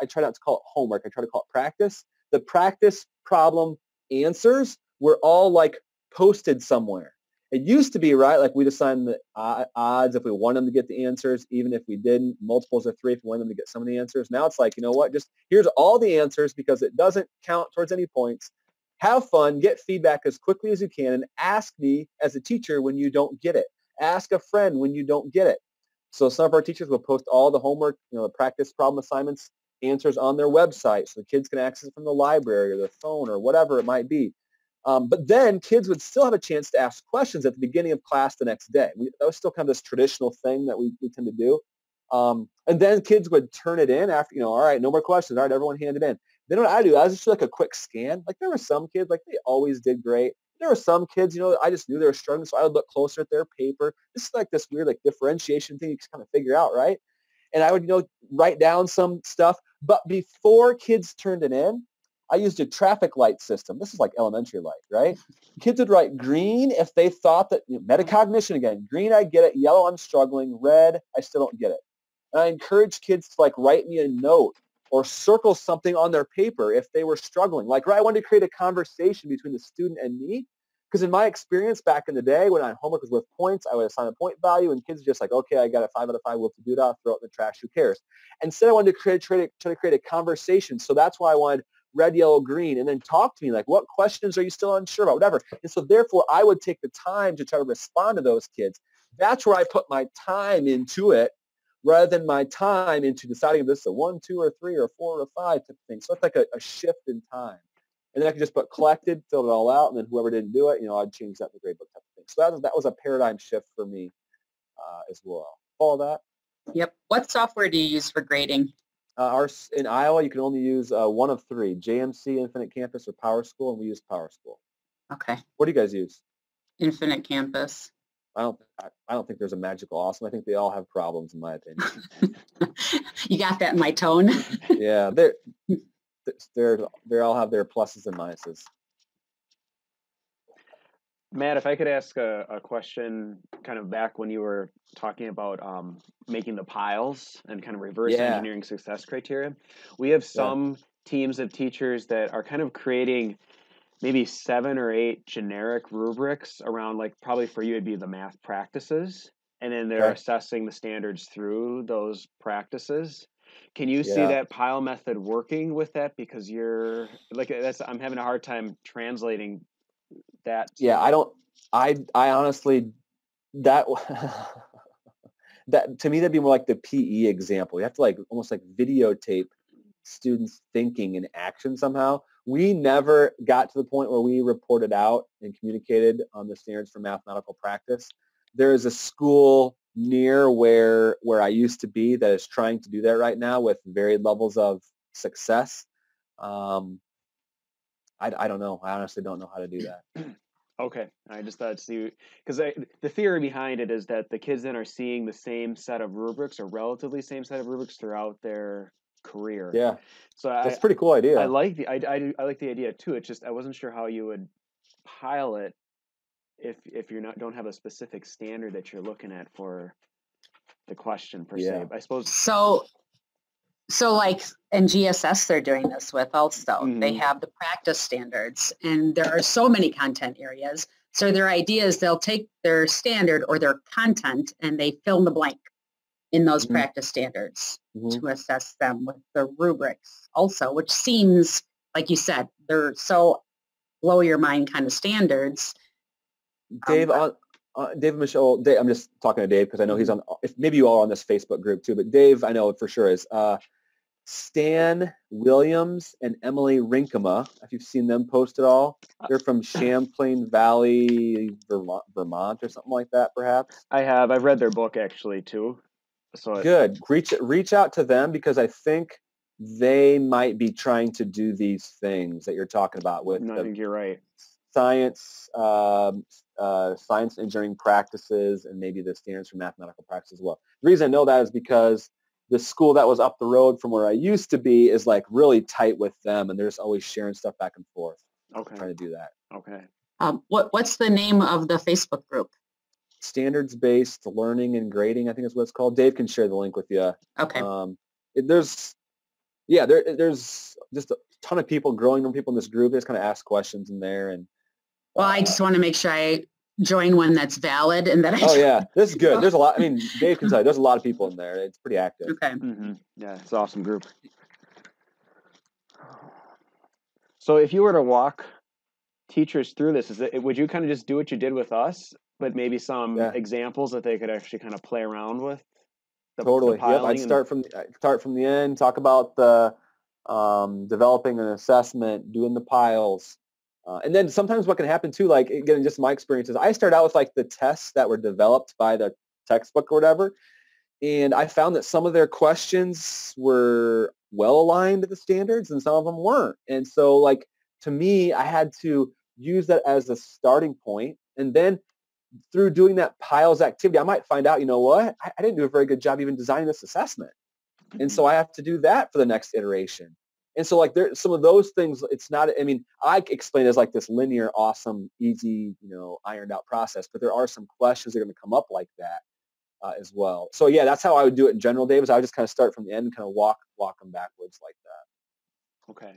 try not to call it homework. I try to call it practice. The practice problem answers were all like posted somewhere. It used to be, right, like we'd assign the odds if we want them to get the answers, even if we didn't, multiples of 3 if we want them to get some of the answers. Now it's like, you know what, just here's all the answers because it doesn't count towards any points. Have fun, get feedback as quickly as you can, and ask me as a teacher when you don't get it. Ask a friend when you don't get it. So some of our teachers will post all the homework, the practice problem assignments, answers on their website so the kids can access it from the library or their phone or whatever it might be. But then kids would still have a chance to ask questions at the beginning of class the next day. That was still kind of this traditional thing that we tend to do. And then kids would turn it in after, all right, no more questions. All right, everyone hand it in. Then what I do, I just do like a quick scan. Like there were some kids, like they always did great. There were some kids, I just knew they were struggling, so I would look closer at their paper. This is like this weird like differentiation thing you just kind of figure out, right? And I would, write down some stuff. But before kids turned it in, I used a traffic light system. This is like elementary light, right? Kids would write green if they thought that, metacognition again. Green, I get it. Yellow, I'm struggling. Red, I still don't get it. And I encourage kids to like write me a note or circle something on their paper if they were struggling. Like, right, I wanted to create a conversation between the student and me. Because in my experience back in the day when homework was worth points, I would assign a point value and kids are just like, okay, I got a 5 out of 5, we'll do that, throw it in the trash, who cares? Instead, I wanted to try to create a conversation. So that's why I wanted red, yellow, green, and then talk to me like, what questions are you still unsure about, whatever. And so therefore, I would take the time to try to respond to those kids. That's where I put my time into it rather than my time into deciding if this is a 1, 2, or 3, or 4, or 5 type of thing. So it's like a shift in time. And then I could just put collected, fill it all out, and then whoever didn't do it, I'd change that in the gradebook type of thing. So that was a paradigm shift for me as well. Follow that? Yep. What software do you use for grading? In Iowa, you can only use one of 3, JMC, Infinite Campus, or PowerSchool, and we use PowerSchool. Okay. What do you guys use? Infinite Campus. I don't think there's a magical awesome. I think they all have problems, in my opinion. You got that in my tone. Yeah, they all have their pluses and minuses. Matt, if I could ask a question kind of back when you were talking about making the piles and kind of reverse engineering success criteria. We have some teams of teachers that are kind of creating maybe 7 or 8 generic rubrics around, like, probably for you it'd be the math practices. And then they're assessing the standards through those practices. Can you see that pile method working with that? Because you're like, I'm having a hard time translating that. Yeah, I honestly, that to me, that'd be more like the PE example. You have to like almost like videotape students thinking in action somehow. We never got to the point where we reported out and communicated on the standards for mathematical practice. There is a school near where I used to be that is trying to do that right now with varied levels of success. I don't know. I honestly don't know how to do that. Okay, I just thought because the theory behind it is that the kids then are seeing the same set of rubrics or relatively same set of rubrics throughout their career. Yeah, so that's a pretty cool idea. I like the like the idea too. It's just I wasn't sure how you would pile it if you're don't have a specific standard that you're looking at for the question per se. I suppose So like in GSS, they're doing this with also. Mm-hmm. They have the practice standards, and there are so many content areas. So their idea is they'll take their standard or their content and they fill in the blank in those practice standards to assess them with the rubrics also, which seems, like you said, they're so blow your mind kind of standards. Dave, Dave and Michelle, Dave, I'm just talking to Dave because I know he's on, maybe you all are on this Facebook group too, but Dave, I know for sure is Stan Williams and Emily Rinkema, if you've seen them post at all. They're from Champlain Valley, Vermont or something like that, perhaps. I have. I've read their book actually too. So good. Reach out to them because I think they might be trying to do these things that you're talking about with No, I think you're right. science, science engineering practices, and maybe the standards for mathematical practice as well. The reason I know that is because the school that was up the road from where I used to be is like really tight with them, and they're just always sharing stuff back and forth. Okay. Trying to do that. Okay. What's the name of the Facebook group? Standards-based learning and grading, I think is what it's called. Dave can share the link with you. Okay. There's just a ton of people, growing number of people in this group. They just kind of ask questions in there. And Well, I just want to make sure I join one that's valid and that I. Oh yeah, this is good. There's a lot. I mean, Dave can tell you, there's a lot of people in there. It's pretty active. Okay. Mm-hmm. Yeah, it's an awesome group. So if you were to walk teachers through this, would you kind of just do what you did with us, but maybe some examples that they could actually kind of play around with? Totally. Yep. I'd start from the end. Talk about the developing an assessment, doing the piles, and then sometimes what can happen too, like again, just my experiences. I start out with like the tests that were developed by the textbook or whatever, and I found that some of their questions were well aligned to the standards, and some of them weren't. And so, like to me, I had to use that as a starting point, and then through doing that piles activity, I might find out, you know what, I didn't do a very good job even designing this assessment. And so I have to do that for the next iteration. And so like there, some of those things, it's not, I mean, I explain it as like this linear, awesome, easy, ironed out process, but there are some questions that are going to come up like that as well. So yeah, that's how I would do it in general, Dave, is I would just kind of start from the end and kind of walk them backwards like that. Okay.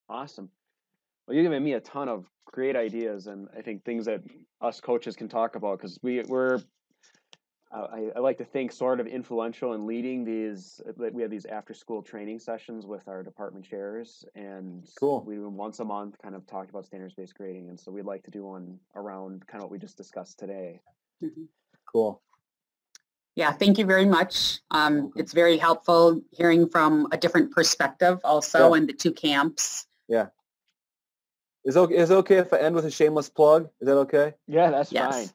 Awesome. Well, you're giving me a ton of great ideas, and I think things that us coaches can talk about, because we're I like to think sort of influential in leading these. We have these after-school training sessions with our department chairs, and cool. We do them once a month, kind of talk about standards-based grading, and so we'd like to do one around kind of what we just discussed today. Mm-hmm. Cool. Yeah, thank you very much. It's very helpful hearing from a different perspective also in the two camps. Yeah. Is it okay if I end with a shameless plug? Is that okay? Yeah, that's fine.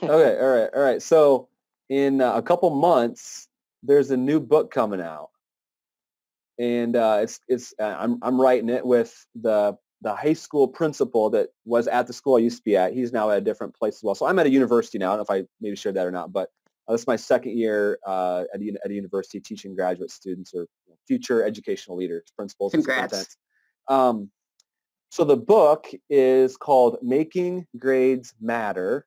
Okay, all right. So in a couple months, there's a new book coming out, and I'm writing it with the high school principal that was at the school I used to be at. He's now at a different place as well. So I'm at a university now. I don't know if I maybe shared that or not, but this is my second year at a university teaching graduate students or future educational leaders, principals. Congrats. So the book is called Making Grades Matter,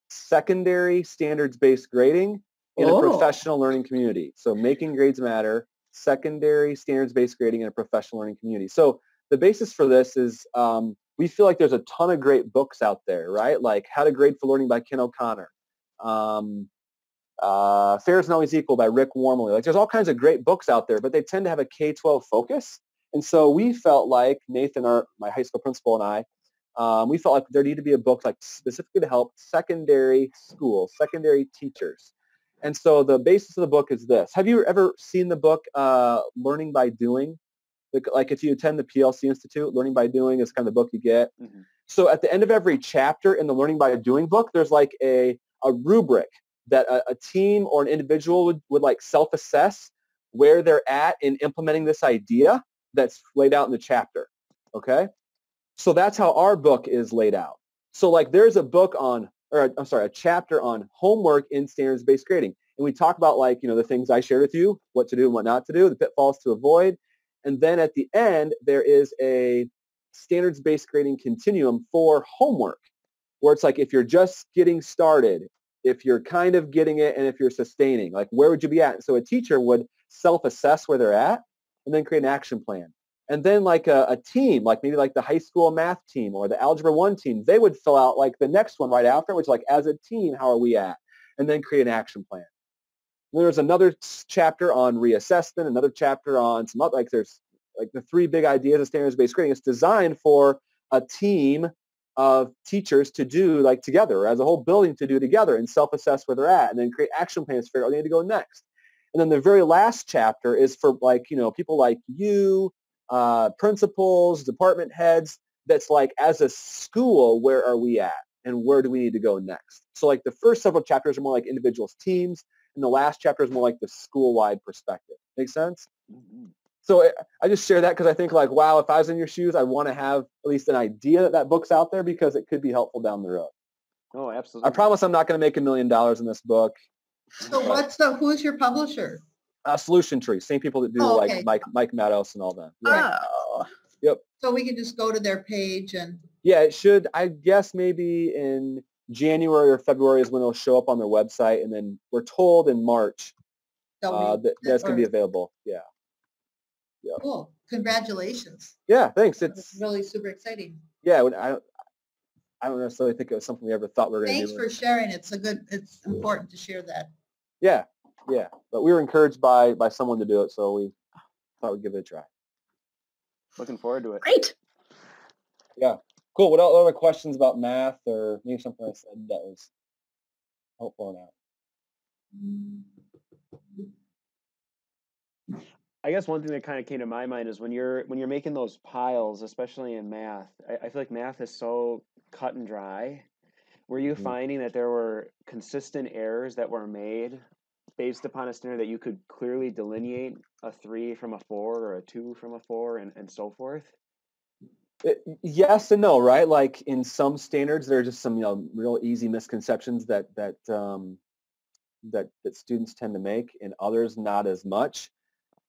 Secondary Standards-Based Grading in a Professional Learning Community. So Making Grades Matter, Secondary Standards-Based Grading in a Professional Learning Community. So the basis for this is we feel like there's a ton of great books out there, right? Like How to Grade for Learning by Ken O'Connor, Fair Isn't Always Equal by Rick Wormley. Like there's all kinds of great books out there, but they tend to have a K-12 focus. And so we felt like, Nathan, my high school principal, and I, we felt like there needed to be a book like specifically to help secondary schools, secondary teachers. And so the basis of the book is this. Have you ever seen the book Learning by Doing? Like if you attend the PLC Institute, Learning by Doing is kind of the book you get. Mm-hmm. So at the end of every chapter in the Learning by Doing book, there's like a rubric that a team or an individual would like self-assess where they're at in implementing this idea that's laid out in the chapter, okay? So that's how our book is laid out. So like there's a chapter on homework in standards-based grading. And we talk about like, the things I shared with you, what to do and what not to do, the pitfalls to avoid. And then at the end, there is a standards-based grading continuum for homework, where it's like if you're just getting started, if you're kind of getting it, and if you're sustaining, like where would you be at? And so a teacher would self-assess where they're at, and then create an action plan. And then like a team, like maybe like the high school math team or the Algebra 1 team, they would fill out like the next one right after, which is like as a team, how are we at? And then create an action plan. And there's another chapter on reassessment, another chapter on some other, like there's like the three big ideas of standards-based grading. It's designed for a team of teachers to do like together, as a whole building to do together and self-assess where they're at and then create action plans to figure out where they need to go next. And then the very last chapter is for like, people like you, principals, department heads, that's like as a school, where are we at and where do we need to go next? So like the first several chapters are more like individuals, teams, and the last chapter is more like the school-wide perspective. Make sense? Mm-hmm. So I just share that because I think like, wow, if I was in your shoes, I want to have at least an idea that book's out there because it could be helpful down the road. Oh, absolutely. I promise I'm not going to make $1 million in this book. So who's your publisher? Solution Tree, same people that do okay. like Mike Meadows and all that. Yeah. Oh. Yep. So we can just go to their page and. Yeah, it should. I guess maybe in January or February is when it'll show up on their website, and then we're told in March that it's going to be available. Yeah. Yeah. Cool. Congratulations. Yeah, thanks. It's really super exciting. Yeah, I don't necessarily think it was something we ever thought we were going to do. Thanks for sharing. It's important to share that. Yeah, yeah. But we were encouraged by someone to do it, so we thought we'd give it a try. Looking forward to it. Great. Yeah. Cool. What other questions about math or maybe something I said that was helpful or not? I guess one thing that kind of came to my mind is when you're making those piles, especially in math, I feel like math is so cut and dry. Were you finding that there were consistent errors that were made based upon a standard that you could clearly delineate a 3 from a 4 or a 2 from a 4 and so forth? Yes and no, right? Like in some standards, there are just some real easy misconceptions that students tend to make, and others not as much.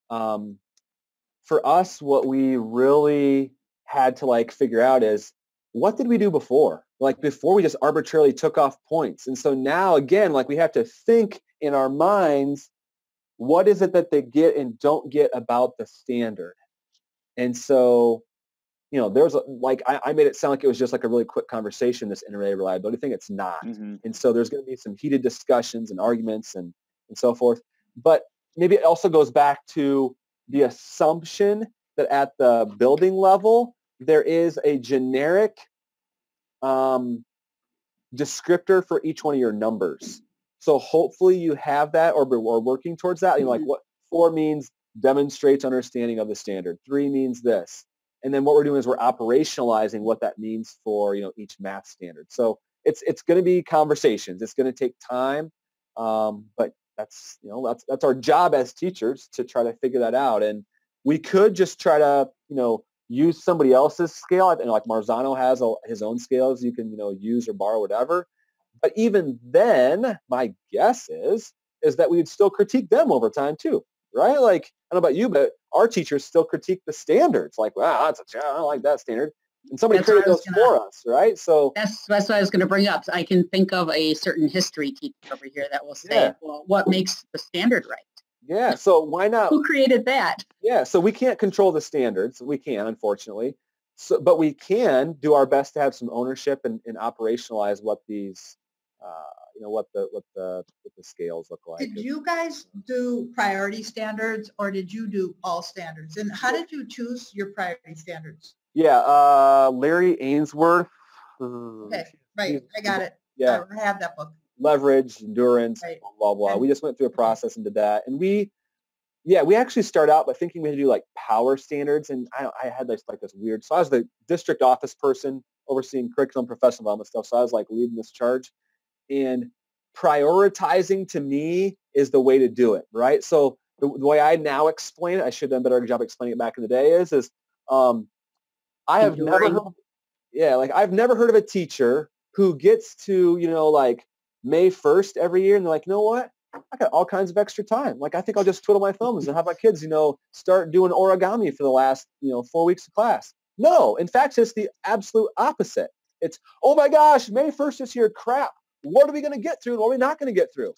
For us, what we really had to figure out is what did we do before? Like before, we just arbitrarily took off points, and so now again, we have to think in our minds, what is it that they get and don't get about the standard? And so. There's I made it sound like it was just a really quick conversation, this interrelated reliability thing. It's not. Mm-hmm. And so there's going to be some heated discussions and arguments and so forth. But maybe it also goes back to the assumption that at the building level, there is a generic descriptor for each one of your numbers. So hopefully you have that or working towards that. What 4 means demonstrates understanding of the standard. 3 means this. And then what we're doing is we're operationalizing what that means for each math standard. So it's going to be conversations. It's going to take time, but that's our job as teachers to try to figure that out. And we could just try to use somebody else's scale. Like Marzano has his own scales you can use or borrow, whatever. But even then, my guess is that we would still critique them over time too. Right? I don't know about you, but our teachers still critique the standards. Wow, I don't like that standard. And somebody created those for us, right? So that's what I was going to bring up. I can think of a certain history teacher over here that will say, well, what makes the standard right? Yeah, so why not? Who created that? Yeah, so we can't control the standards. We can, unfortunately. But we can do our best to have some ownership and operationalize what these what the scales look like. Did you guys do priority standards or did you do all standards? And how did you choose your priority standards? Yeah, Larry Ainsworth. Okay, right. I got it. Yeah. I have that book. Leverage, endurance, right. blah, blah, blah. We just went through a process and did that. And we actually started out by thinking we had to do power standards. And I had this weird, so I was the district office person overseeing curriculum, professional development stuff. So I was leading this charge. And prioritizing to me is the way to do it, right? So the way I now explain it, I should have done a better job explaining it back in the day, is I have I've never heard of a teacher who gets to, May 1st every year and they're like, you know what? I got all kinds of extra time. I think I'll just twiddle my thumbs and have my kids, start doing origami for the last, 4 weeks of class. No, in fact, it's the absolute opposite. It's, oh my gosh, May 1st this year, crap. What are we going to get through and what are we not going to get through?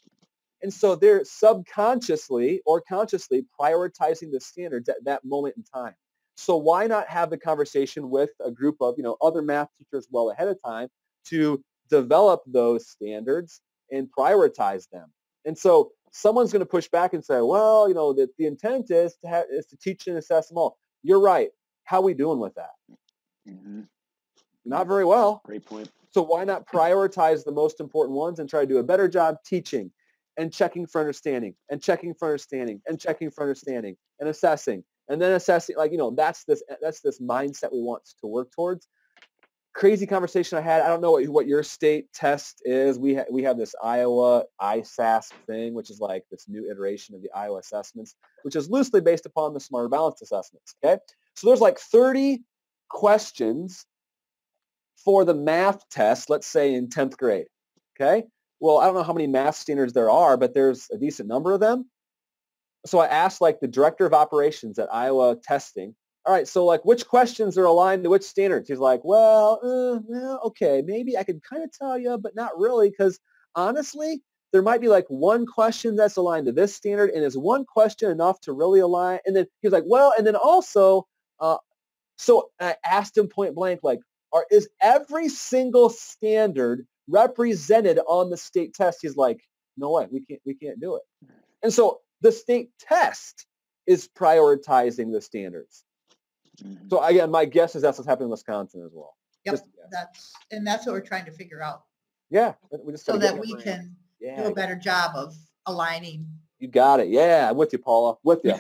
And so they're subconsciously or consciously prioritizing the standards at that moment in time. So why not have the conversation with a group of, other math teachers well ahead of time to develop those standards and prioritize them? And so someone's going to push back and say, well, the intent is to teach and assess them all. You're right. How are we doing with that? Mm-hmm. Not very well. Great point. So why not prioritize the most important ones and try to do a better job teaching and checking for understanding and checking for understanding and checking for understanding and assessing and then assessing, that's this mindset we want to work towards. crazy conversation I had. I don't know what your state test is. We have this Iowa ISASS thing, which is like this new iteration of the Iowa assessments, which is loosely based upon the Smarter Balanced assessments. Okay, so there's like 30 questions for the math test, let's say in 10th grade. Okay, well, I don't know how many math standards there are, but there's a decent number of them. So I asked like the director of operations at Iowa testing, all right, so like which questions are aligned to which standards? He's like, well, okay, maybe I could kind of tell you, but not really, because honestly, there might be like one question that's aligned to this standard, and is one question enough to really align? And then he's like, well, and then also, so I asked him point blank, like, is every single standard represented on the state test? He's like, no way, we can't do it. And so the state test is prioritizing the standards. So again, my guess is that's what's happening in Wisconsin as well. Yep, that's what we're trying to figure out. Yeah, we just so that we can do a better job of aligning. You got it. Yeah, I'm with you, Paula. With you.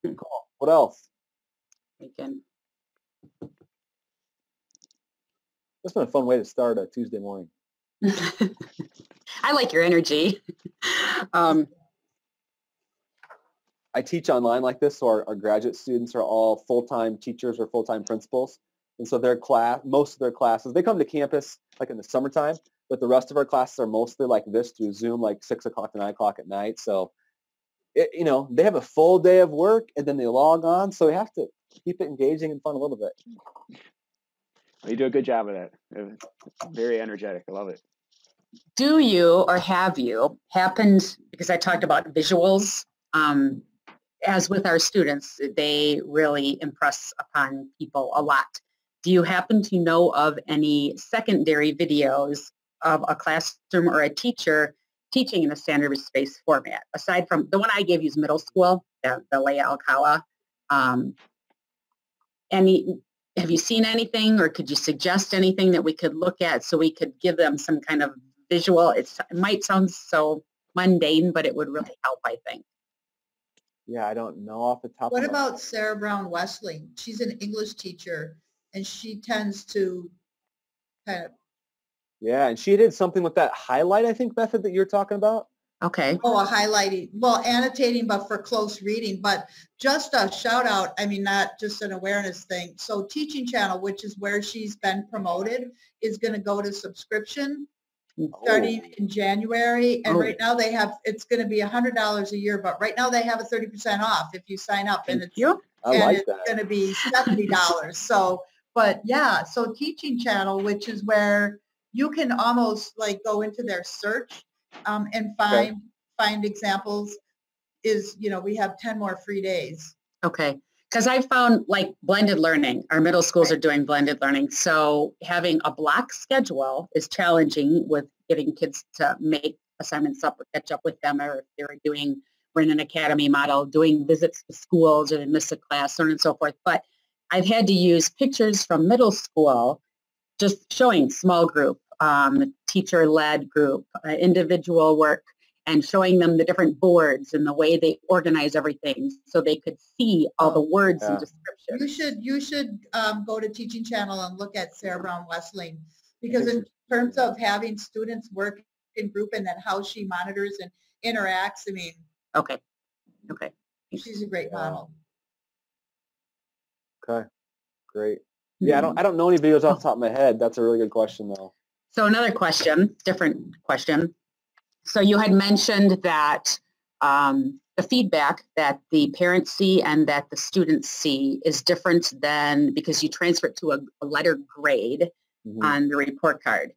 Cool. What else? Again. That's been a fun way to start a Tuesday morning. I like your energy. I teach online like this, so our graduate students are all full-time teachers or full-time principals. And so most of their classes, they come to campus like in the summertime, but the rest of our classes are mostly like this through Zoom, like 6 o'clock to 9 o'clock at night. So, they have a full day of work and then they log on. So we have to keep it engaging and fun a little bit. You do a good job of that. Very energetic. I love it. Do you or have you happened, because I talked about visuals, as with our students, they really impress upon people a lot. Do you happen to know of any secondary videos of a classroom or a teacher teaching in a standards-based format, aside from the one I gave you is middle school, the Leah Alcala? Have you seen anything, or could you suggest anything that we could look at so we could give them some kind of visual? It might sound so mundane, but it would really help, I think. Yeah, I don't know off the top What of my about Sarah Brown Wesley? She's an English teacher, and she tends to kind of... Yeah, and she did something with that highlight, I think, method that you're talking about. Okay. Oh, a highlighting. Well, annotating, but for close reading. But just a shout out, I mean, not just an awareness thing. So Teaching Channel, which is where she's been promoted, is going to go to subscription starting in January. And right now it's going to be $100 a year, but right now they have a 30% off if you sign up. And it's going to be $70. So, but yeah, so Teaching Channel, which is where you can almost like go into their search and find examples, is, we have 10 more free days. Okay. Because I found like blended learning, our middle schools are doing blended learning. So having a block schedule is challenging with getting kids to make assignments up or catch up with them, or if we're in an academy model, doing visits to schools or they miss a class, so on and so forth. But I've had to use pictures from middle school, just showing small group, teacher-led group, individual work, and showing them the different boards and the way they organize everything so they could see all the words and descriptions. You should go to Teaching Channel and look at Sarah Brown Wesley, because in terms of having students work in group and then how she monitors and interacts, I mean. Okay. She's a great model. Okay, great. Yeah, I don't know any videos off the top of my head. That's a really good question, though. So another question, different question. So you had mentioned that the feedback that the parents see and that the students see is different than, because you transfer it to a letter grade on the report card.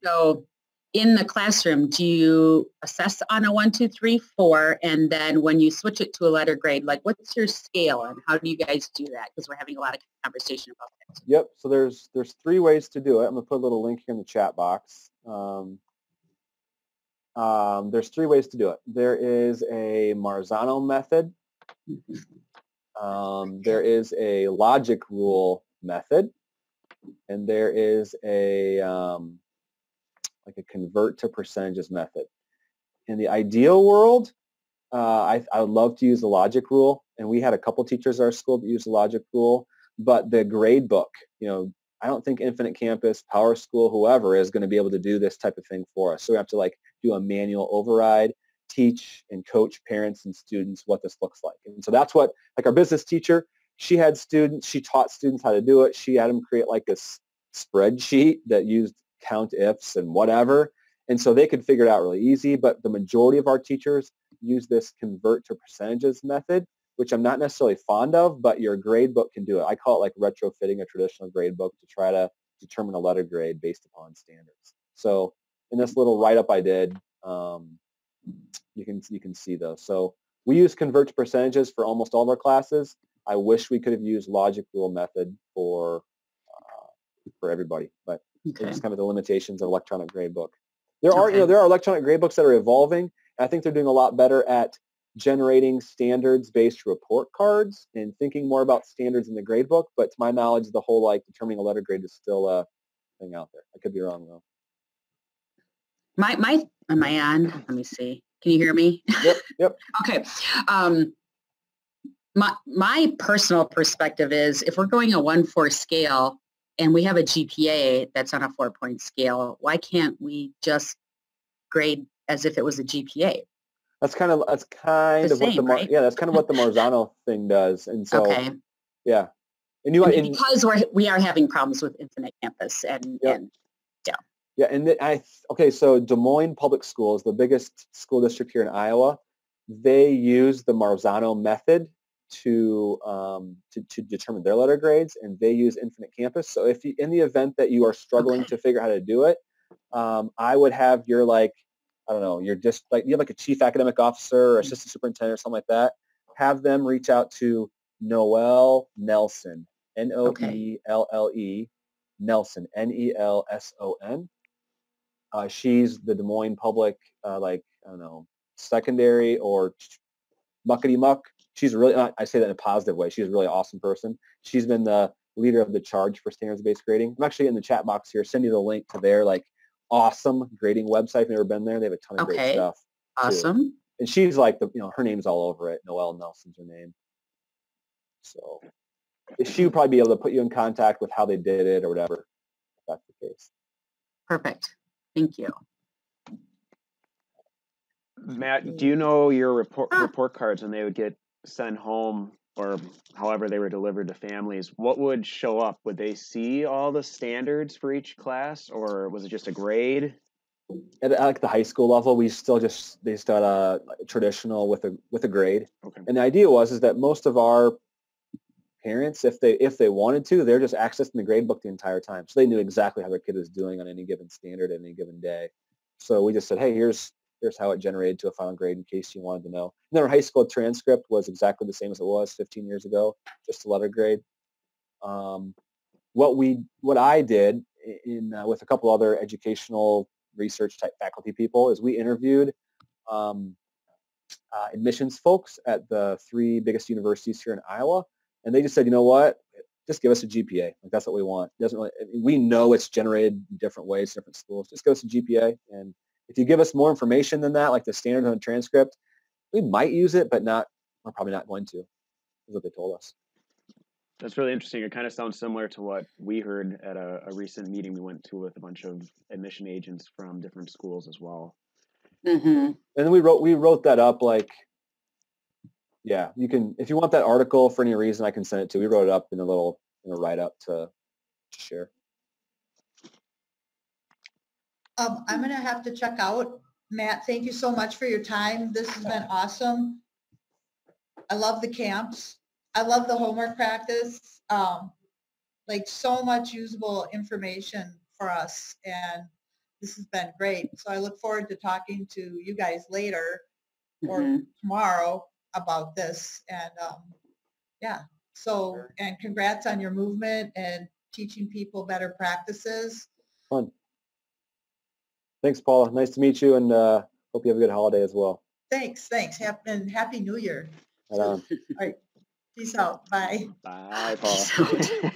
So in the classroom, do you assess on a 1, 2, 3, 4, and then when you switch it to a letter grade, like what's your scale and how do you guys do that? Because we're having a lot of conversation about that. Yep. So there's 3 ways to do it. I'm gonna put a little link here in the chat box. There's 3 ways to do it. There is a Marzano method. There is a logic rule method, and there is a like a convert to percentages method. In the ideal world, I would love to use the logic rule and we had a couple teachers at our school that used the logic rule, but the grade book, I don't think Infinite Campus, Power School, whoever is going to be able to do this type of thing for us. So we have to like do a manual override, teach and coach parents and students what this looks like. And so that's what, like our business teacher, she taught students how to do it. She had them create like this spreadsheet that used count ifs and whatever. And so they could figure it out really easy. But the majority of our teachers use this convert to percentages method, which I'm not necessarily fond of, but your grade book can do it. I call it like retrofitting a traditional grade book to try to determine a letter grade based upon standards. So in this little write-up I did, you can see those. So we use convert to percentages for almost all of our classes. I wish we could have used logic rule method for everybody, but it's kind of the limitations of electronic grade book. There are electronic grade books that are evolving. I think they're doing a lot better at generating standards-based report cards and thinking more about standards in the grade book. But to my knowledge, the whole like determining a letter grade is still a thing out there. I could be wrong though. Am I on? Let me see. Can you hear me? Yep. Okay. My personal perspective is if we're going a 1-4 scale and we have a GPA that's on a 4-point scale, why can't we just grade as if it was a GPA? That's kind of what the Marzano thing does. And so yeah. Because we are having problems with Infinite Campus and so Des Moines Public Schools, the biggest school district here in Iowa, they use the Marzano method to determine their letter grades, and they use Infinite Campus. So if in the event that you are struggling to figure out how to do it, I would have your you have like a chief academic officer or assistant superintendent or something like that. Have them reach out to Noelle Nelson, Noelle Nelson, Nelson. She's the Des Moines Public, secondary or muckety muck. She's really, I say that in a positive way. She's a really awesome person. She's been the leader of the charge for standards-based grading. I'm actually in the chat box here. Send you the link to their awesome grading website. If you've never been there, they have a ton of great stuff. Awesome. Too. And she's like her name's all over it. Noelle Nelson's her name. So she would probably be able to put you in contact with how they did it or whatever, if that's the case. Perfect. Thank you. Matt, do you know your report cards when they would get sent home or however they were delivered to families? What would show up? Would they see all the standards for each class, or was it just a grade? At the high school level, they start traditional with a grade. Okay. And the idea is that most of our parents, if they wanted to, they're just accessing the grade book the entire time, so they knew exactly how their kid was doing on any given standard at any given day. So we just said, hey, here's how it generated to a final grade in case you wanted to know. And then our high school transcript was exactly the same as it was 15 years ago, just a letter grade. What I did with a couple other educational research type faculty people is we interviewed admissions folks at the 3 biggest universities here in Iowa, and they just said, you know what, just give us a GPA. That's what we want. We know it's generated in different ways, different schools. Just give us a GPA, and if you give us more information than that, like the standard on the transcript, we might use it, but we're probably not going to, is what they told us. That's really interesting. It kind of sounds similar to what we heard at a recent meeting we went to with a bunch of admission agents from different schools as well. Mm-hmm. And then we wrote that up you can, if you want that article for any reason, I can send it to you. We wrote it up in a write-up to share. I'm going to have to check out. Matt, thank you so much for your time. This has been awesome. I love the camps. I love the homework practice. So much usable information for us, and this has been great. So I look forward to talking to you guys later or tomorrow about this. And and congrats on your movement and teaching people better practices. Fun. Thanks, Paula. Nice to meet you, and hope you have a good holiday as well. Thanks. Happy New Year. Right on. All right. Peace out. Bye. Bye, Paula.